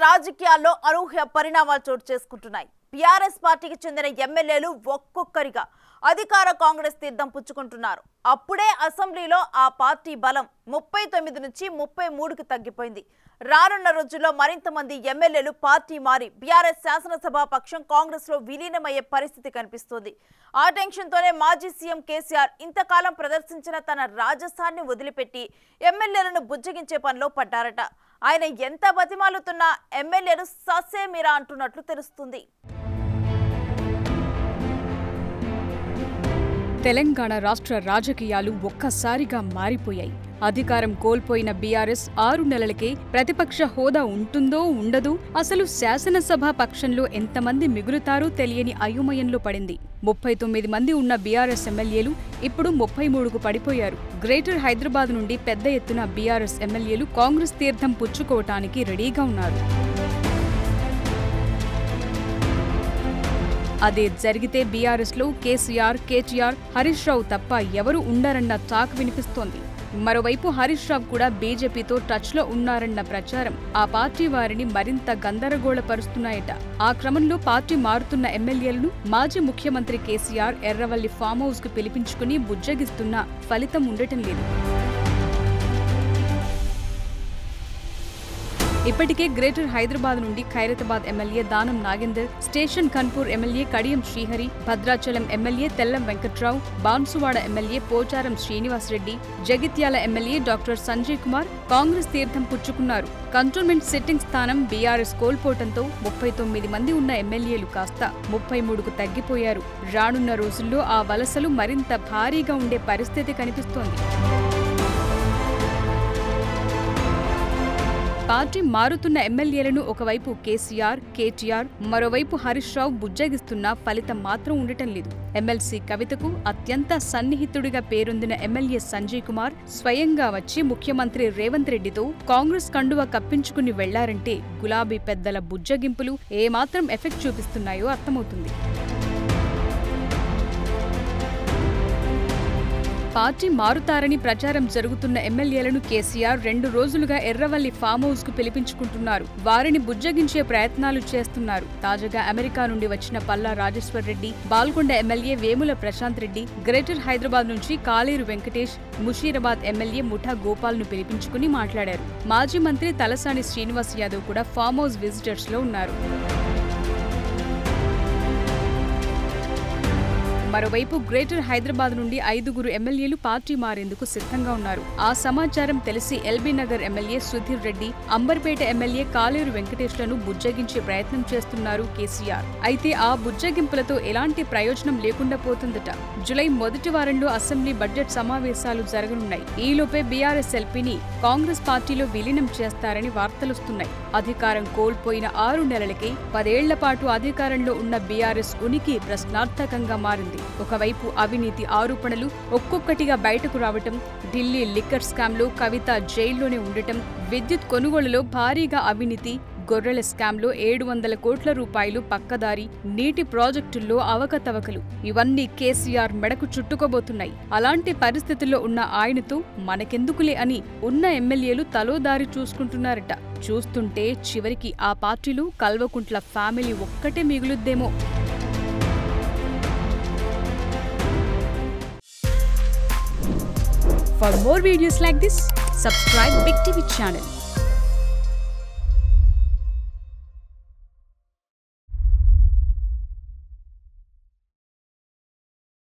రాజకీయాల్లో అనూహ్య పరిణామాలు చోటు చేసుకుంటున్నాయి. బీఆర్ఎస్ పార్టీకి చెందిన ఎమ్మెల్యేలు ఒక్కొక్కరిగా అధికార కాంగ్రెస్ తీర్థం పుచ్చుకుంటున్నారు. అప్పుడే అసెంబ్లీలో ఆ పార్టీ బలం 39 నుంచి 33కి తగ్గిపోయింది. రానున్న రోజుల్లో మరింత మంది ఎమ్మెల్యేలు పార్టీ మారి బీఆర్ఎస్ శాసనసభ పక్షం కాంగ్రెస్ లో విలీనమయ్యే పరిస్థితి కనిపిస్తోంది. ఆ టెన్షన్ తోనే మాజీ సీఎం కేసీఆర్ ఇంతకాలం ప్రదర్శించిన తన రాజసాన్ని వదిలిపెట్టి ఎమ్మెల్యేలను బుజ్జగించే పనిలో పడ్డారట. ఆయన ఎంత బతిమాలుతున్నా ఎమ్మెల్యేలు ససేమిరా అంటున్నట్లు తెలుస్తుంది. తెలంగాణ రాష్ట్ర రాజకీయాలు ఒక్కసారిగా మారిపోయాయి. అధికారం కోల్పోయిన బీఆర్ఎస్ 6 నెలలకే ప్రతిపక్ష హోదా ఉంటుందో ఉండదో, అసలు శాసనసభ పక్షంలో ఎంతమంది మిగులుతారో తెలియని అయోమయంలో పడింది. 39 మంది ఉన్న బీఆర్ఎస్ ఎమ్మెల్యేలు ఇప్పుడు 33కు పడిపోయారు. గ్రేటర్ హైదరాబాద్ నుండి పెద్ద ఎత్తున బీఆర్ఎస్ ఎమ్మెల్యేలు కాంగ్రెస్ తీర్థం పుచ్చుకోవటానికి రెడీగా ఉన్నారు. అదే జరిగితే బీఆర్ఎస్ లో కేసీఆర్, కేటీఆర్, హరీష్ రావు తప్ప ఎవరు ఉండరన్న టాక్ వినిపిస్తోంది. మరోవైపు హరీష్ రావు కూడా బీజేపీతో టచ్ లో ఉన్నారన్న ప్రచారం ఆ పార్టీ వారిని మరింత గందరగోళపరుస్తున్నాయట. ఆ క్రమంలో పార్టీ మారుతున్న ఎమ్మెల్యేలను మాజీ ముఖ్యమంత్రి కేసీఆర్ ఎర్రవల్లి ఫామ్ హౌస్ కు పిలిపించుకుని బుజ్జగిస్తున్నా ఫలితం ఉండటం లేదు. ఇప్పటికే గ్రేటర్ హైదరాబాద్ నుండి Khairatabad MLA Danam Nagender, station Ghanpur MLA Kadiyam Srihari, Bhadrachalam MLA Tellam Venkatrao, Banswada MLA Pocharam Srinivasreddy, Jagtial MLA doctor Sanjay Kumar Congress తీర్థం పుచ్చుకున్నారు. కంటోన్మెంట్ సిట్టింగ్ స్థానం బీఆర్ఎస్ కోల్పోవడంతో 39 మంది ఉన్న ఎమ్మెల్యేలు కాస్త 33కు తగ్గిపోయారు. రానున్న రోజుల్లో ఆ వలసలు మరింత భారీగా ఉండే పరిస్థితి కనిపిస్తోంది. పార్టీ మారుతున్న ఎమ్మెల్యేలను ఒకవైపు కేసీఆర్, కేటీఆర్, మరోవైపు హరీష్ రావు బుజ్జగిస్తున్నా ఫలితం మాత్రం ఉండటం లేదు. ఎమ్మెల్సీ కవితకు అత్యంత సన్నిహితుడిగా పేరొందిన ఎమ్మెల్యే సంజయ్ కుమార్ స్వయంగా వచ్చి ముఖ్యమంత్రి రేవంత్ రెడ్డితో కాంగ్రెస్ కండువా కప్పించుకుని వెళ్లారంటే గులాబీ పెద్దల బుజ్జగింపులు ఏమాత్రం ఎఫెక్ట్ చూపిస్తున్నాయో అర్థమవుతుంది. పార్టీ మారుతారని ప్రచారం జరుగుతున్న ఎమ్మెల్యేలను కేసీఆర్ 2 రోజులుగా ఎర్రవల్లి ఫామ్ హౌస్ కు పిలిపించుకుంటున్నారు. వారిని బుజ్జగించే ప్రయత్నాలు చేస్తున్నారు. తాజాగా అమెరికా నుండి వచ్చిన పల్లా రాజేశ్వర్ రెడ్డి, బాల్కొండ ఎమ్మెల్యే వేముల ప్రశాంత్ రెడ్డి, గ్రేటర్ హైదరాబాద్ నుంచి కాలేరు వెంకటేష్, ముషీరాబాద్ ఎమ్మెల్యే ముఠా గోపాల్ ను పిలిపించుకుని మాట్లాడారు. మాజీ మంత్రి తలసాని శ్రీనివాస్ యాదవ్ కూడా ఫామ్ హౌస్ విజిటర్స్ లో ఉన్నారు. మరోవైపు గ్రేటర్ హైదరాబాద్ నుండి 5గురు ఎమ్మెల్యేలు పార్టీ మారేందుకు సిద్ధంగా ఉన్నారు. ఆ సమాచారం తెలిసి LB Nagar MLA Sudheer Reddy, Amberpet MLA కాలేరు వెంకటేష్లను బుజ్జగించే ప్రయత్నం చేస్తున్నారు కేసీఆర్. అయితే ఆ బుజ్జగింపులతో ఎలాంటి ప్రయోజనం లేకుండా పోతుందట. జులై మొదటి వారంలో అసెంబ్లీ బడ్జెట్ సమావేశాలు జరగనున్నాయి. ఈలోపే బీఆర్ఎస్ ఎల్పీని కాంగ్రెస్ పార్టీలో విలీనం చేస్తారని వార్తలొస్తున్నాయి. అధికారం కోల్పోయిన 6 నెలలకే 10 ఏళ్ల పాటు అధికారంలో ఉన్న బీఆర్ఎస్ ఉనికి ప్రశ్నార్థకంగా మారింది. ఒకవైపు అవినీతి ఆరోపణలు ఒక్కొక్కటిగా బయటకు రావటం, ఢిల్లీ లిక్కర్ స్కామ్లో కవిత జైల్లోనే ఉండటం, విద్యుత్ కొనుగోలులో భారీగా అవినీతి, గొర్రెల స్కామ్లో 700 కోట్ల రూపాయలు పక్కదారి, నీటి ప్రాజెక్టుల్లో అవకతవకలు ఇవన్నీ కేసీఆర్ మెడకు చుట్టుకోబోతున్నాయి. అలాంటి పరిస్థితుల్లో ఉన్న ఆయనతో మనకెందుకులే అని ఉన్న ఎమ్మెల్యేలు తలో దారి చూసుకుంటున్నారట. చూస్తుంటే చివరికి ఆ పార్టీలో కల్వకుంట్ల ఫ్యామిలీ ఒక్కటే మిగులుద్దేమో. For more videos like this, subscribe Big TV channel.